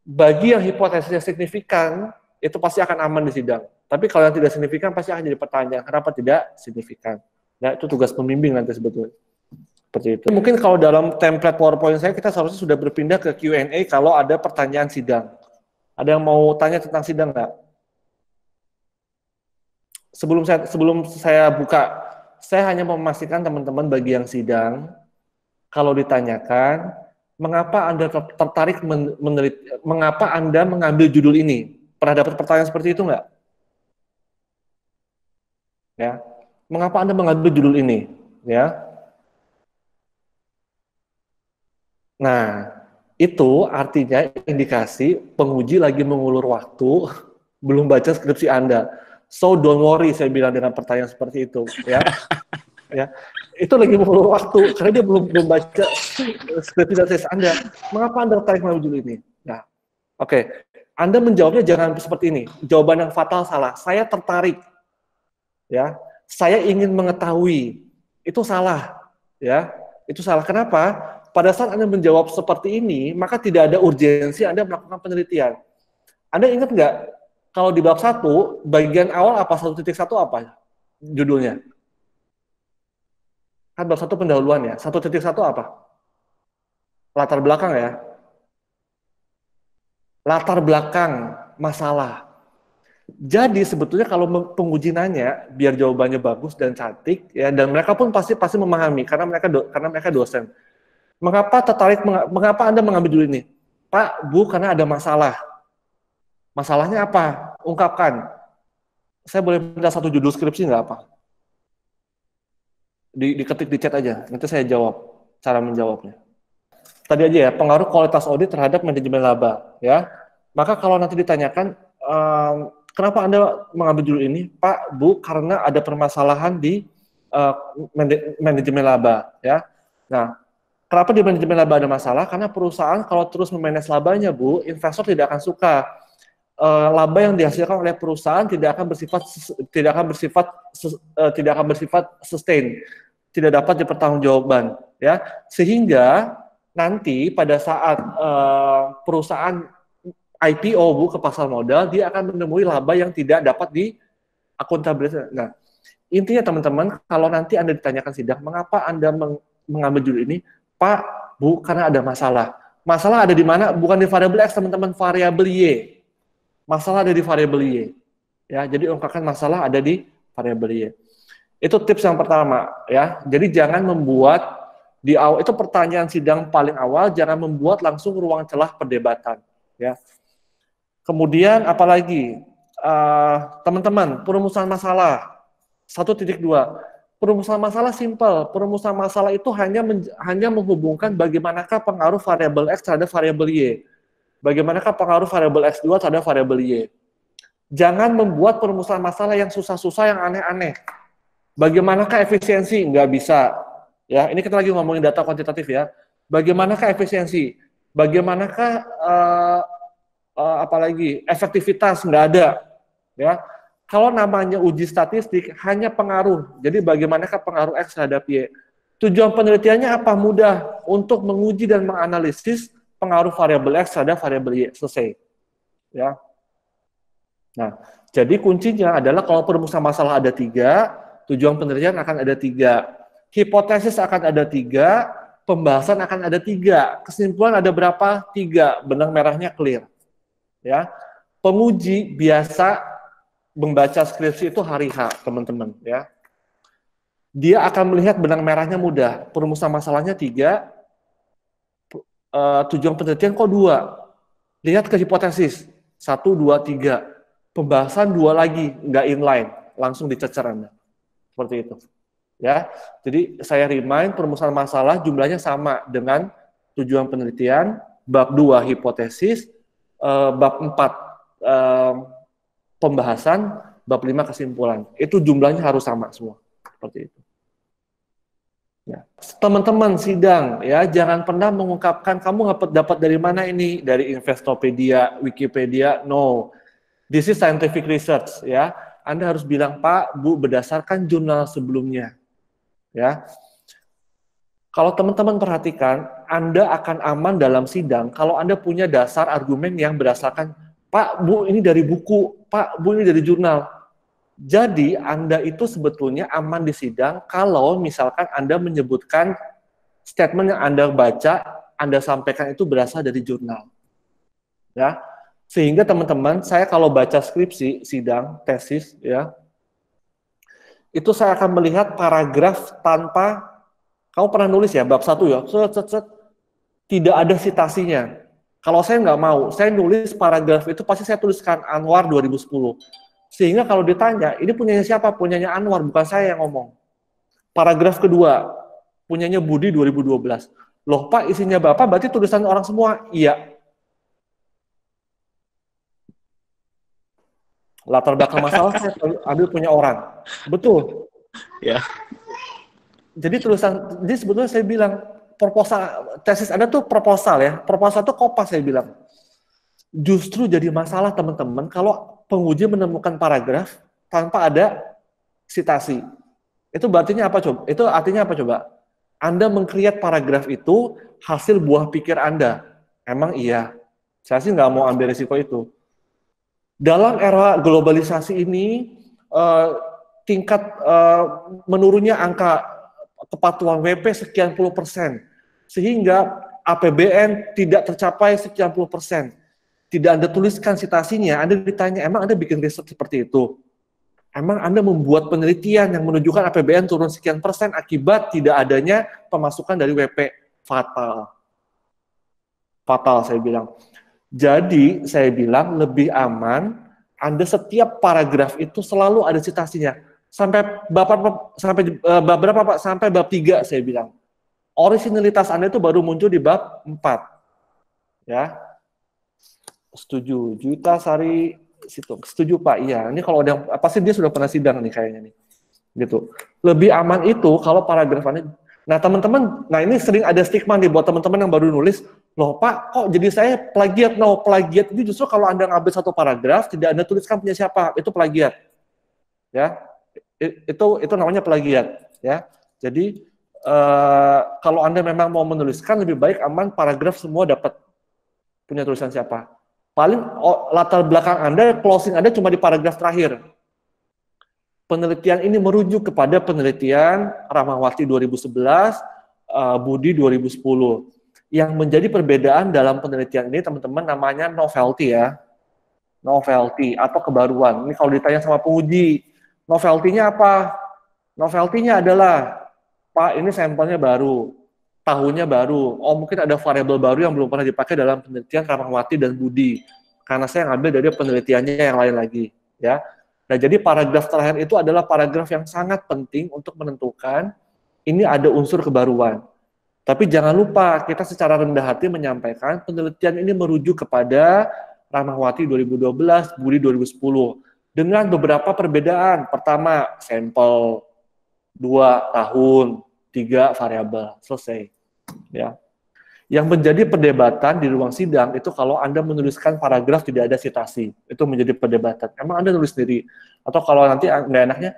Bagi yang hipotesisnya signifikan, itu pasti akan aman di sidang. Tapi kalau yang tidak signifikan, pasti akan jadi pertanyaan, kenapa tidak signifikan? Ya, itu tugas pembimbing nanti sebetulnya. Seperti itu. Mungkin kalau dalam template PowerPoint saya, kita seharusnya sudah berpindah ke Q&A kalau ada pertanyaan sidang. Ada yang mau tanya tentang sidang nggak? Sebelum saya buka, saya hanya memastikan teman-teman bagi yang sidang, kalau ditanyakan, mengapa Anda tertarik meneliti, mengapa Anda mengambil judul ini? Pernah dapat pertanyaan seperti itu nggak? Ya, mengapa Anda mengambil judul ini? Ya. Nah, itu artinya indikasi penguji lagi mengulur waktu, belum baca skripsi Anda. So don't worry, saya bilang dengan pertanyaan seperti itu, ya. Ya, itu lagi mengulur waktu karena dia belum baca skripsi dan tesis Anda. Mengapa Anda tertarik mengambil judul ini? Nah, oke. Anda menjawabnya jangan seperti ini. Jawaban yang fatal salah. Saya tertarik, ya. Saya ingin mengetahui. Itu salah, ya. Itu salah. Kenapa? Pada saat Anda menjawab seperti ini, maka tidak ada urgensi Anda melakukan penelitian. Anda ingat nggak, kalau di bab 1, bagian awal apa, 1.1 apa judulnya? Kan bab 1 pendahuluan ya, 1.1 apa? Latar belakang ya. Latar belakang masalah. Jadi sebetulnya kalau penguji nanya, biar jawabannya bagus dan cantik, ya, dan mereka pun pasti memahami, karena mereka dosen. Mengapa Anda mengambil judul ini? Pak, Bu, karena ada masalah. Masalahnya apa? Ungkapkan. Saya boleh minta satu judul skripsi nggak apa? Diketik di chat aja, nanti saya jawab cara menjawabnya. Tadi aja ya, pengaruh kualitas audit terhadap manajemen laba. Ya, maka kalau nanti ditanyakan, kenapa Anda mengambil judul ini? Pak, Bu, karena ada permasalahan di manajemen laba. Ya, nah. Kenapa di manajemen laba ada masalah? Karena perusahaan kalau terus memanage labanya, Bu, investor tidak akan suka. Laba yang dihasilkan oleh perusahaan tidak akan bersifat sustain, tidak dapat dipertanggungjawabkan, ya. Sehingga nanti pada saat perusahaan IPO, Bu, ke pasar modal, dia akan menemui laba yang tidak dapat diakuntabilitas. Nah, intinya teman-teman, kalau nanti Anda ditanyakan sidang, mengapa Anda mengambil judul ini? Pak, Bu, karena ada masalah. Masalah ada di mana? Bukan di variabel X, teman-teman, variabel Y. Masalah ada di variabel Y. Ya, jadi ungkapkan masalah ada di variabel Y. Itu tips yang pertama, ya. Jadi jangan membuat Di awal itu pertanyaan sidang paling awal, jangan membuat langsung ruang celah perdebatan, ya. Kemudian apalagi teman-teman, perumusan masalah 1.2. Perumusan masalah simpel. Perumusan masalah itu hanya menghubungkan bagaimanakah pengaruh variabel X terhadap variabel Y. Bagaimanakah pengaruh variabel X2 terhadap variabel Y. Jangan membuat perumusan masalah yang susah-susah, yang aneh-aneh. Bagaimanakah efisiensi? Nggak bisa. Ya, ini kita lagi ngomongin data kuantitatif ya. Bagaimanakah efisiensi? Bagaimanakah apalagi efektivitas? Nggak ada. Ya, kalau namanya uji statistik hanya pengaruh. Jadi bagaimanakah pengaruh X terhadap Y? Tujuan penelitiannya apa? Mudah untuk menguji dan menganalisis pengaruh variabel X terhadap variabel Y. Selesai. Ya. Nah, jadi kuncinya adalah kalau perumusan masalah ada 3, tujuan penelitian akan ada 3, hipotesis akan ada 3, pembahasan akan ada 3, kesimpulan ada berapa? 3, benang merahnya clear. Ya, penguji biasa membaca skripsi itu hari H, teman-teman. Ya, dia akan melihat benang merahnya mudah. Perumusan masalahnya 3, tujuan penelitian kok 2. Lihat ke hipotesis 1, 2, 3. Pembahasan 2 lagi, nggak inline, langsung dicecer Anda. Seperti itu. Ya, jadi saya remind perumusan masalah jumlahnya sama dengan tujuan penelitian, bab 2 hipotesis, bab 4 pembahasan, bab 5 kesimpulan. Itu jumlahnya harus sama semua. Seperti itu. Ya. Teman-teman sidang, ya jangan pernah mengungkapkan kamu dapat dari mana ini, dari Investopedia, Wikipedia, no. This is scientific research, ya. Anda harus bilang, Pak, Bu, berdasarkan jurnal sebelumnya. Ya. Kalau teman-teman perhatikan, Anda akan aman dalam sidang kalau Anda punya dasar argumen yang berdasarkan, Pak, Bu, ini dari buku, Pak, Bu, ini dari jurnal. Jadi, Anda itu sebetulnya aman di sidang kalau misalkan Anda menyebutkan statement yang Anda baca, Anda sampaikan itu berasal dari jurnal. Ya. Sehingga teman-teman, saya kalau baca skripsi, sidang, tesis, ya, itu saya akan melihat paragraf tanpa, kamu pernah nulis ya, bab 1 ya, tidak ada citasinya. Kalau saya nggak mau, saya nulis paragraf itu pasti saya tuliskan Anwar 2010. Sehingga kalau ditanya, ini punyanya siapa? Punyanya Anwar, bukan saya yang ngomong. Paragraf kedua, punyanya Budi 2012. Loh Pak, isinya Bapak berarti tulisan orang semua? Iya. Latar belakang masalah saya ambil punya orang. Betul. Ya. Jadi jadi sebetulnya saya bilang, proposal, tesis Anda tuh proposal ya. Proposal itu kopas saya bilang. Justru jadi masalah teman-teman kalau penguji menemukan paragraf tanpa ada citasi. Itu artinya apa coba? Itu artinya apa coba? Anda meng-create paragraf itu hasil buah pikir Anda. Emang iya. Saya sih nggak mau ambil risiko itu. Dalam era globalisasi ini, tingkat menurunnya angka kepatuhan WP sekian puluh %, sehingga APBN tidak tercapai sekian puluh %. Tidak Anda tuliskan citasinya, Anda ditanya, emang Anda bikin riset seperti itu? Emang Anda membuat penelitian yang menunjukkan APBN turun sekian persen akibat tidak adanya pemasukan dari WP? Fatal. Fatal, saya bilang. Jadi, saya bilang lebih aman Anda setiap paragraf itu selalu ada citasinya. Sampai bab berapa Pak? Sampai bab 3 saya bilang. Originalitas Anda itu baru muncul di bab 4. Ya. Setuju. Juta Sari situ. Setuju Pak. Iya. Ini kalau ada pasti dia sudah pernah sidang nih kayaknya nih. Gitu. Lebih aman itu kalau paragraf Anda. Nah, teman-teman, nah ini sering ada stigma nih buat teman-teman yang baru nulis, loh Pak, kok jadi saya plagiat? No, plagiat itu justru kalau Anda ngambil satu paragraf, tidak Anda tuliskan punya siapa, itu plagiat. Ya, itu namanya plagiat. Ya, jadi kalau Anda memang mau menuliskan, lebih baik aman paragraf semua dapat punya tulisan siapa. Paling latar belakang Anda, closing Anda cuma di paragraf terakhir. Penelitian ini merujuk kepada penelitian Rahmawati 2011, Budi 2010. Yang menjadi perbedaan dalam penelitian ini, teman-teman, namanya novelty ya. Novelty atau kebaruan. Ini kalau ditanya sama penguji, novelty-nya apa? Novelty-nya adalah, Pak, ini sampelnya baru. tahunnya baru. Oh, mungkin ada variabel baru yang belum pernah dipakai dalam penelitian Rahmawati dan Budi. Karena saya ngambil dari penelitiannya yang lain lagi, ya. Nah, jadi paragraf terakhir itu adalah paragraf yang sangat penting untuk menentukan ini ada unsur kebaruan. Tapi jangan lupa, kita secara rendah hati menyampaikan penelitian ini merujuk kepada Rahmawati 2012, Budi 2010. Dengan beberapa perbedaan. Pertama, sampel. 2 tahun, 3 variabel. Selesai. Ya. Yang menjadi perdebatan di ruang sidang itu kalau Anda menuliskan paragraf tidak ada sitasi, itu menjadi perdebatan. Emang Anda nulis sendiri? Atau kalau nanti nggak enaknya,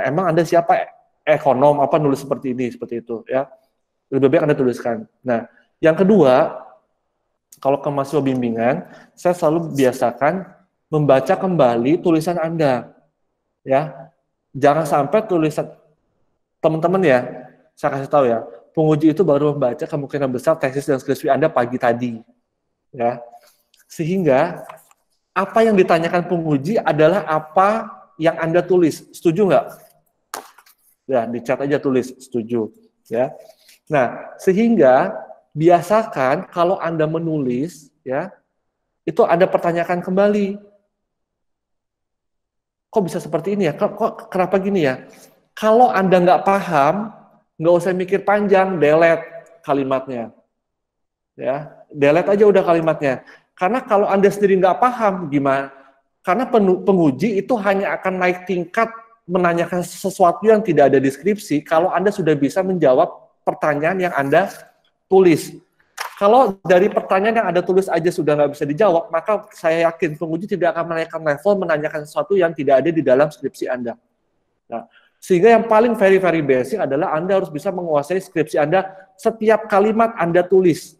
emang Anda siapa ekonom apa nulis seperti ini, seperti itu, ya. Lebih baik Anda tuliskan. Nah, yang kedua, kalau ke mahasiswa bimbingan, saya selalu biasakan membaca kembali tulisan Anda, ya. Jangan sampai tulisan teman-teman ya, saya kasih tahu ya. Penguji itu baru membaca kemungkinan besar tesis dan skripsi Anda pagi tadi. Ya. Sehingga apa yang ditanyakan penguji adalah apa yang Anda tulis. Setuju nggak? Ya, di chat aja tulis, setuju. Ya. Nah, sehingga biasakan kalau Anda menulis, ya, itu Anda pertanyakan kembali. Kok bisa seperti ini ya? Kok kenapa gini ya? Kalau Anda nggak paham, nggak usah mikir panjang, delete kalimatnya. Ya, delete aja udah kalimatnya. Karena kalau Anda sendiri nggak paham gimana, karena penguji itu hanya akan naik tingkat menanyakan sesuatu yang tidak ada deskripsi kalau Anda sudah bisa menjawab pertanyaan yang Anda tulis. Kalau dari pertanyaan yang Anda tulis aja sudah nggak bisa dijawab, maka saya yakin penguji tidak akan menaikkan level menanyakan sesuatu yang tidak ada di dalam skripsi Anda. Nah, sehingga yang paling very basic adalah Anda harus bisa menguasai skripsi Anda. Setiap kalimat Anda tulis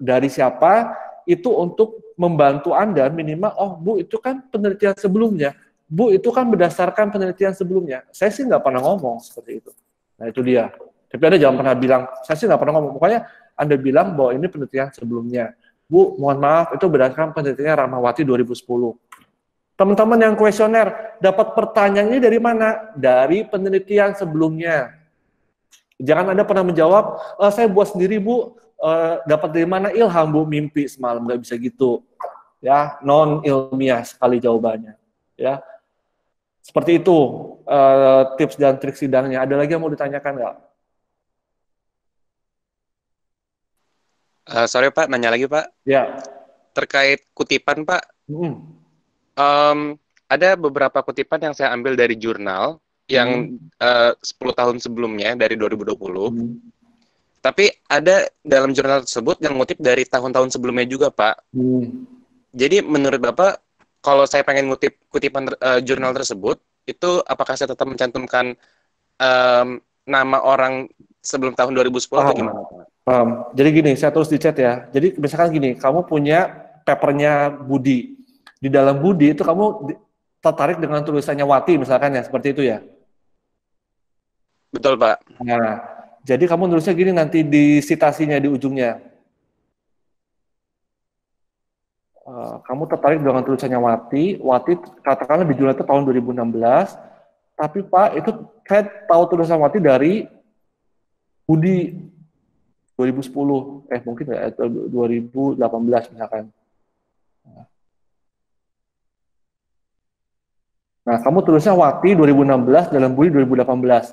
dari siapa itu untuk membantu Anda minimal, oh Bu itu kan penelitian sebelumnya, Bu itu kan berdasarkan penelitian sebelumnya. Saya sih nggak pernah ngomong seperti itu. Nah itu dia. Tapi Anda jangan pernah bilang, saya sih nggak pernah ngomong. Pokoknya Anda bilang bahwa ini penelitian sebelumnya. Bu, mohon maaf itu berdasarkan penelitian Rahmawati 2010. Teman-teman yang kuesioner, dapat pertanyaannya dari mana? Dari penelitian sebelumnya. Jangan Anda pernah menjawab, saya buat sendiri Bu, dapat dari mana? Ilham Bu, mimpi semalam, nggak bisa gitu. Ya, non ilmiah sekali jawabannya. Ya, seperti itu tips dan trik sidangnya. Ada lagi yang mau ditanyakan nggak? Sorry Pak, nanya lagi Pak. Ya. Terkait kutipan Pak. Ada beberapa kutipan yang saya ambil dari jurnal yang 10 tahun sebelumnya dari 2020. Tapi ada dalam jurnal tersebut yang ngutip dari tahun-tahun sebelumnya juga, Pak. Jadi menurut Bapak, kalau saya pengen ngutip kutipan jurnal tersebut, itu apakah saya tetap mencantumkan nama orang sebelum tahun 2010 atau gimana, Pak? Jadi gini, saya tulis di chat ya. Jadi misalkan gini, kamu punya papernya Budi. Di dalam Budi itu kamu tertarik dengan tulisannya Wati misalkan ya, seperti itu ya? Betul, Pak. Nah, jadi kamu nulisnya gini nanti di citasinya di ujungnya. Kamu tertarik dengan tulisannya Wati katakanlah di jurnal itu tahun 2016, tapi Pak, itu saya tahu tulisan Wati dari Budi 2010, mungkin ya, 2018 misalkan. Nah, kamu tulisnya Wati 2016 dalam Budi 2018.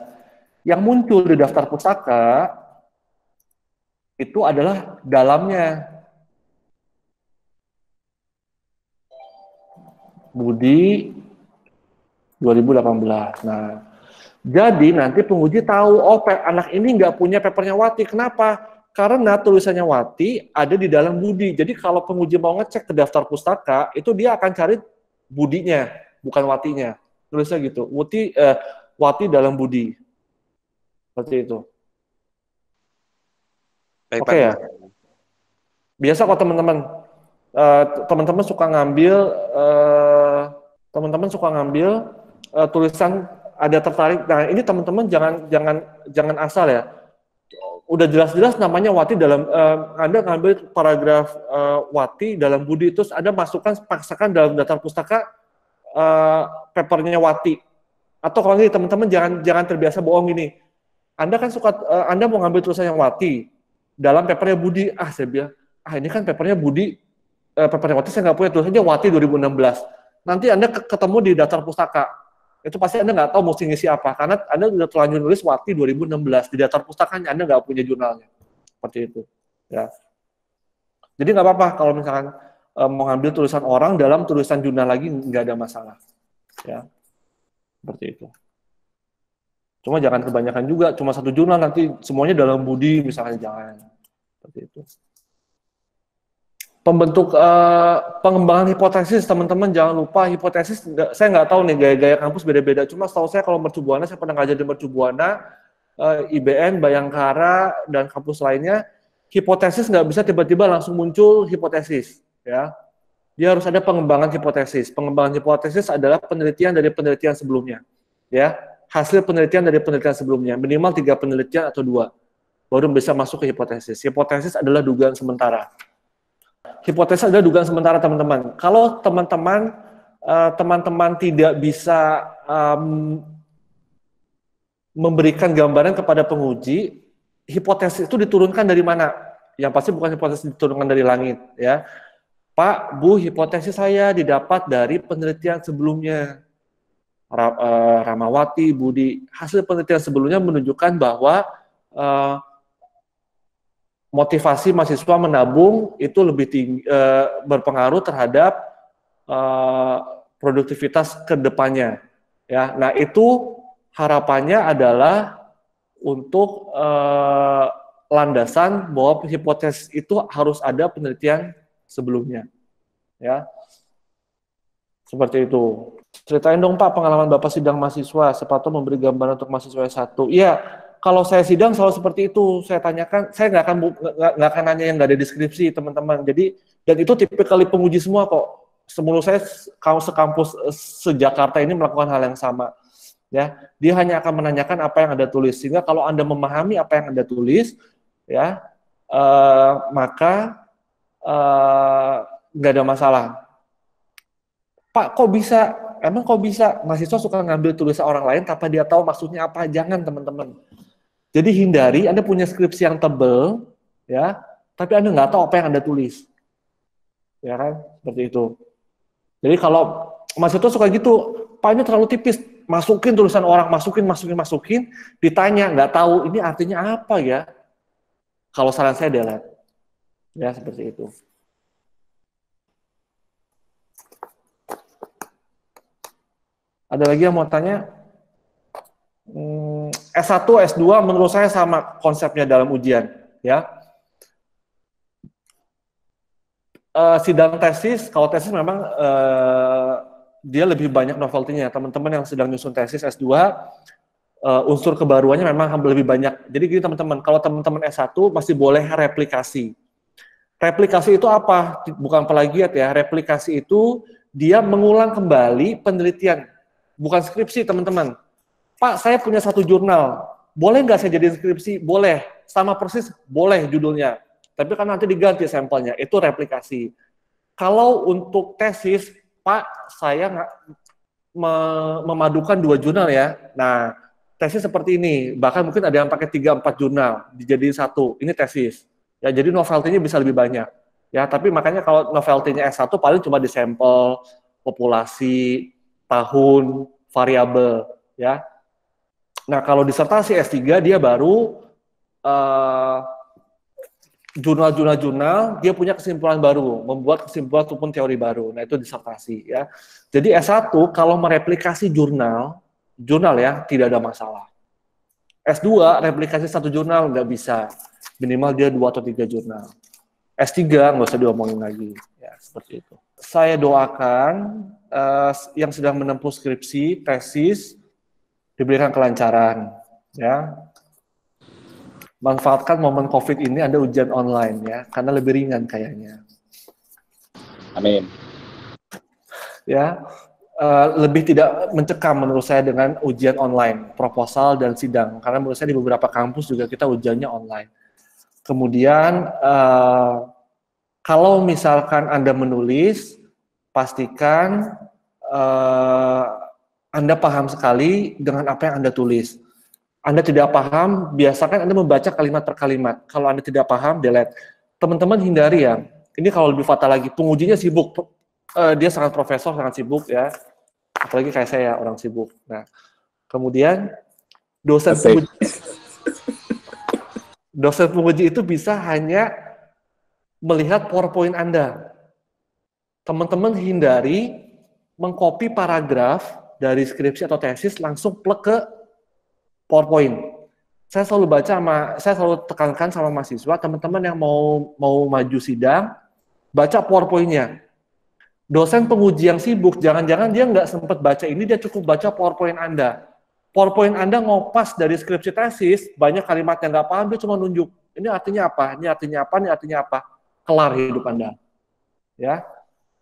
Yang muncul di daftar pustaka itu adalah dalamnya Budi 2018. Nah, jadi nanti penguji tahu, oh anak ini nggak punya papernya Wati. Kenapa? Karena tulisannya Wati ada di dalam Budi. Jadi kalau penguji mau ngecek ke daftar pustaka, itu dia akan cari Budinya, bukan Watinya. Tulisnya gitu, Wati dalam Budi. Seperti itu. Oke ya. Biasa kok teman-teman suka ngambil tulisan ada tertarik. Nah, ini teman-teman jangan asal ya. Udah jelas-jelas namanya Wati dalam Anda ngambil paragraf Wati dalam Budi, terus Anda paksakan dalam daftar pustaka papernya Wati. Atau kalau ini teman-teman jangan terbiasa bohong gini. Anda kan Anda mau ngambil tulisan yang Wati, dalam papernya Budi. Saya bilang, ini kan papernya Budi, papernya Wati saya nggak punya, tulisannya Wati 2016. Nanti Anda ketemu di daftar pustaka, itu pasti Anda nggak tahu mesti ngisi apa, karena Anda udah terlanjur nulis Wati 2016, di daftar pustakanya Anda nggak punya jurnalnya. Seperti itu. Ya. Jadi nggak apa-apa kalau misalkan mau ngambil tulisan orang dalam tulisan jurnal lagi, nggak ada masalah. Ya, seperti itu. Cuma jangan kebanyakan juga, cuma satu jurnal nanti semuanya dalam Budi misalnya, jangan. Seperti itu. Pembentuk pengembangan hipotesis, teman-teman jangan lupa hipotesis. Saya nggak tahu nih gaya-gaya kampus beda-beda. Cuma setahu saya kalau Mercubuana, saya pernah ngajar di Mercubuana, IBN, Bayangkara, dan kampus lainnya, hipotesis nggak bisa tiba-tiba langsung muncul hipotesis. Ya, dia harus ada pengembangan hipotesis. Pengembangan hipotesis adalah penelitian dari penelitian sebelumnya. Ya, hasil penelitian dari penelitian sebelumnya, minimal 3 penelitian atau 2, baru bisa masuk ke hipotesis. Hipotesis adalah dugaan sementara. Hipotesis adalah dugaan sementara, teman-teman. Kalau teman-teman tidak bisa memberikan gambaran kepada penguji, hipotesis itu diturunkan dari mana? Yang pasti bukan hipotesis diturunkan dari langit, ya. Pak, Bu, hipotesis saya didapat dari penelitian sebelumnya. Ramawati, Budi, hasil penelitian sebelumnya menunjukkan bahwa motivasi mahasiswa menabung itu lebih tinggi, berpengaruh terhadap produktivitas ke depannya. Ya, nah itu harapannya adalah untuk landasan bahwa hipotesis itu harus ada penelitian sebelumnya, ya, seperti itu. Ceritain dong Pak pengalaman Bapak sidang mahasiswa, sepatu memberi gambaran untuk mahasiswa S1. Iya, kalau saya sidang selalu seperti itu. Saya tanyakan, saya nggak akan nanya yang nggak ada deskripsi, teman-teman. Jadi, dan itu tipikal penguji semua kok. Menurut saya, kalau sekampus se-Jakarta ini melakukan hal yang sama. Ya, dia hanya akan menanyakan apa yang Anda tulis. Sehingga kalau Anda memahami apa yang Anda tulis, ya, maka nggak ada masalah. Pak, kok bisa? Emang kok bisa? Mahasiswa suka ngambil tulisan orang lain tanpa dia tahu maksudnya apa? Jangan, teman-teman. Jadi hindari, Anda punya skripsi yang tebal, ya, tapi Anda nggak tahu apa yang Anda tulis. Ya kan? Seperti itu. Jadi kalau mahasiswa suka gitu, Pak ini terlalu tipis, masukin tulisan orang, masukin, ditanya, nggak tahu, ini artinya apa ya? Kalau saran saya delete. Ya, seperti itu. Ada lagi yang mau tanya? S1, S2 menurut saya sama konsepnya dalam ujian, ya. Sidang tesis, kalau tesis memang dia lebih banyak novelty-nya. Teman-teman yang sedang nyusun tesis S2, unsur kebaruannya memang lebih banyak. Jadi gini teman-teman, kalau teman-teman S1 masih boleh replikasi. Replikasi itu apa? Bukan plagiat ya. Replikasi itu dia mengulang kembali penelitian, bukan skripsi teman-teman. Pak, saya punya satu jurnal, boleh nggak saya jadiin skripsi? Boleh, sama persis, boleh judulnya. Tapi kan nanti diganti sampelnya, itu replikasi. Kalau untuk tesis, Pak, saya nggak memadukan 2 jurnal ya. Nah, tesis seperti ini, bahkan mungkin ada yang pakai 3-4 jurnal, dijadiin satu, ini tesis. Ya, jadi novelty-nya bisa lebih banyak. Ya, tapi makanya kalau novelty-nya S1 paling cuma di sampel, populasi, tahun, variabel, ya. Nah, kalau disertasi S3 dia baru jurnal-jurnal, dia punya kesimpulan baru, membuat kesimpulan ataupun teori baru. Nah, itu disertasi, ya. Jadi S1 kalau mereplikasi jurnal ya tidak ada masalah. S2 replikasi satu jurnal nggak bisa, minimal dia 2 atau 3 jurnal. S3 nggak usah diomongin lagi, ya seperti itu. Saya doakan yang sedang menempuh skripsi, tesis, diberikan kelancaran, ya. Manfaatkan momen COVID ini Anda ujian online ya, karena lebih ringan kayaknya. Amin. Ya, lebih tidak mencekam menurut saya dengan ujian online, proposal dan sidang, karena menurut saya di beberapa kampus juga kita ujiannya online. Kemudian kalau misalkan Anda menulis, pastikan Anda paham sekali dengan apa yang Anda tulis. Anda tidak paham, biasakan Anda membaca kalimat per kalimat. Kalau Anda tidak paham, delete. Teman-teman hindari ya. Ini kalau lebih fatal lagi, pengujinya sibuk. Dia sangat profesor, sangat sibuk ya. Apalagi kayak saya, orang sibuk. Nah, kemudian dosen penguji itu bisa hanya melihat PowerPoint Anda. Teman-teman hindari mengcopy paragraf dari skripsi atau tesis langsung plug ke PowerPoint. Saya selalu tekankan sama mahasiswa, teman-teman yang mau maju sidang, baca PowerPoint-nya. Dosen penguji yang sibuk, jangan-jangan dia nggak sempat baca ini, dia cukup baca PowerPoint Anda. PowerPoint Anda ngopas dari skripsi tesis, banyak kalimat yang nggak paham, dia cuma nunjuk. Ini artinya apa, ini artinya apa, ini artinya apa. Kelar hidup Anda. Ya.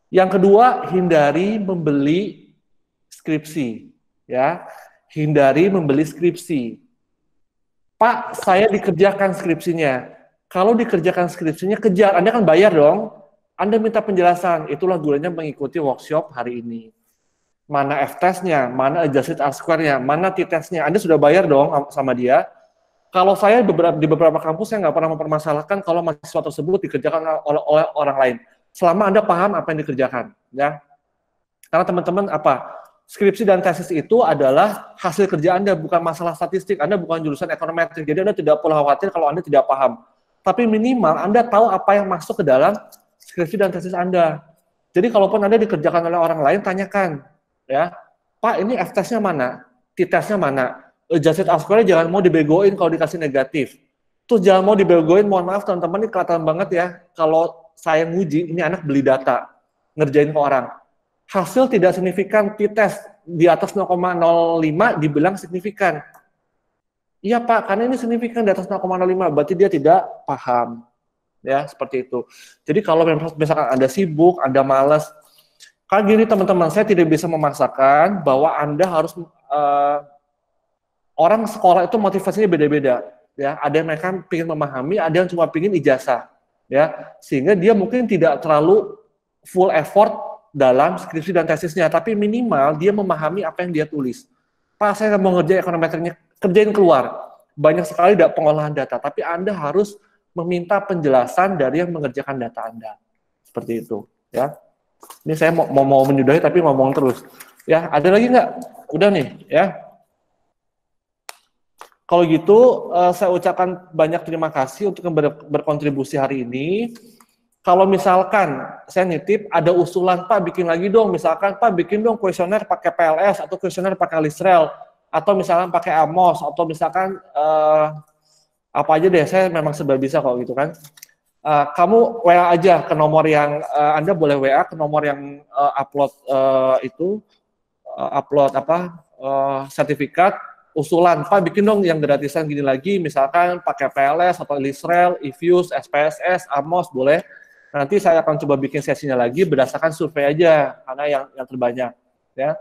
Yang kedua, hindari membeli skripsi. Ya. Hindari membeli skripsi. Pak, saya dikerjakan skripsinya. Kalau dikerjakan skripsinya, kejar. Anda kan bayar dong. Anda minta penjelasan, itulah gunanya mengikuti workshop hari ini. Mana F-test-nya, mana adjusted R-square-nya, mana T-test-nya. Anda sudah bayar dong sama dia. Kalau saya di beberapa kampus, saya nggak pernah mempermasalahkan kalau mahasiswa tersebut dikerjakan oleh orang lain. Selama Anda paham apa yang dikerjakan. Ya. Karena teman-teman, skripsi dan tesis itu adalah hasil kerja Anda, bukan masalah statistik. Anda bukan jurusan ekonometrik, jadi Anda tidak perlu khawatir kalau Anda tidak paham. Tapi minimal Anda tahu apa yang masuk ke dalam skripsi dan tesis Anda. Jadi kalaupun Anda dikerjakan oleh orang lain, tanyakan, ya, Pak, ini F-testnya mana? T-testnya mana? Adjusted R-square jangan mau dibegoin kalau dikasih negatif. Terus jangan mau dibegoin, mohon maaf teman-teman, ini kelihatan banget ya, kalau saya nguji, ini anak beli data, ngerjain ke orang. Hasil tidak signifikan, T-test di atas 0,05 dibilang signifikan. Iya Pak, karena ini signifikan di atas 0,05, berarti dia tidak paham. Ya, seperti itu. Jadi kalau misalkan Anda sibuk, Anda malas, kan gini teman-teman, saya tidak bisa memaksakan bahwa Anda harus, orang sekolah itu motivasinya beda-beda. Ya, ada yang mereka ingin memahami, ada yang cuma ingin ijazah. Ya, sehingga dia mungkin tidak terlalu full effort dalam skripsi dan tesisnya, tapi minimal dia memahami apa yang dia tulis. Pak, saya mau ngerjain ekonometrinya, kerjain keluar. Banyak sekali pengolahan data, tapi Anda harus meminta penjelasan dari yang mengerjakan data Anda. Seperti itu, ya. Ini saya mau menyudahi tapi ngomong terus. Ya, ada lagi nggak? Udah nih, ya. Kalau gitu, saya ucapkan banyak terima kasih untuk yang berkontribusi hari ini. Kalau misalkan saya nitip ada usulan, Pak bikin lagi dong, misalkan Pak bikin dong kuesioner pakai PLS atau kuesioner pakai Lisrel, atau misalkan pakai Amos, atau misalkan apa aja deh, saya memang serba bisa kok gitu kan. Kamu WA aja ke nomor yang, Anda boleh WA ke nomor yang upload sertifikat, usulan, Pak bikin dong yang gratisan gini lagi, misalkan pakai PLS atau Lisrel, Ifuse, SPSS, Amos, boleh. Nanti saya akan coba bikin sesinya lagi berdasarkan survei aja, karena yang terbanyak. Ya.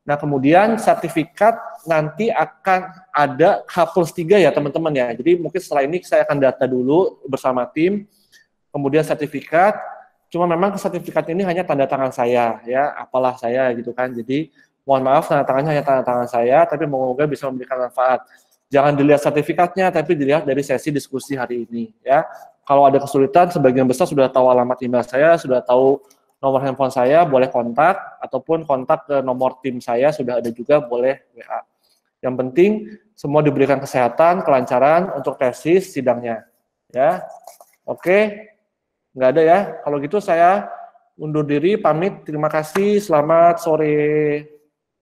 Nah, kemudian sertifikat nanti akan ada H+3 ya teman-teman ya. Jadi mungkin setelah ini saya akan data dulu bersama tim, kemudian sertifikat, cuma memang sertifikat ini hanya tanda tangan saya, ya, apalah saya gitu kan. Jadi mohon maaf tanda tangannya hanya tanda tangan saya, tapi semoga bisa memberikan manfaat. Jangan dilihat sertifikatnya, tapi dilihat dari sesi diskusi hari ini. Ya, kalau ada kesulitan, sebagian besar sudah tahu alamat email saya, sudah tahu nomor handphone saya, boleh kontak, ataupun kontak ke nomor tim saya, sudah ada juga, boleh WA. Yang penting, semua diberikan kesehatan, kelancaran untuk tesis sidangnya. Ya, oke, nggak ada ya. Kalau gitu saya undur diri, pamit, terima kasih, selamat sore.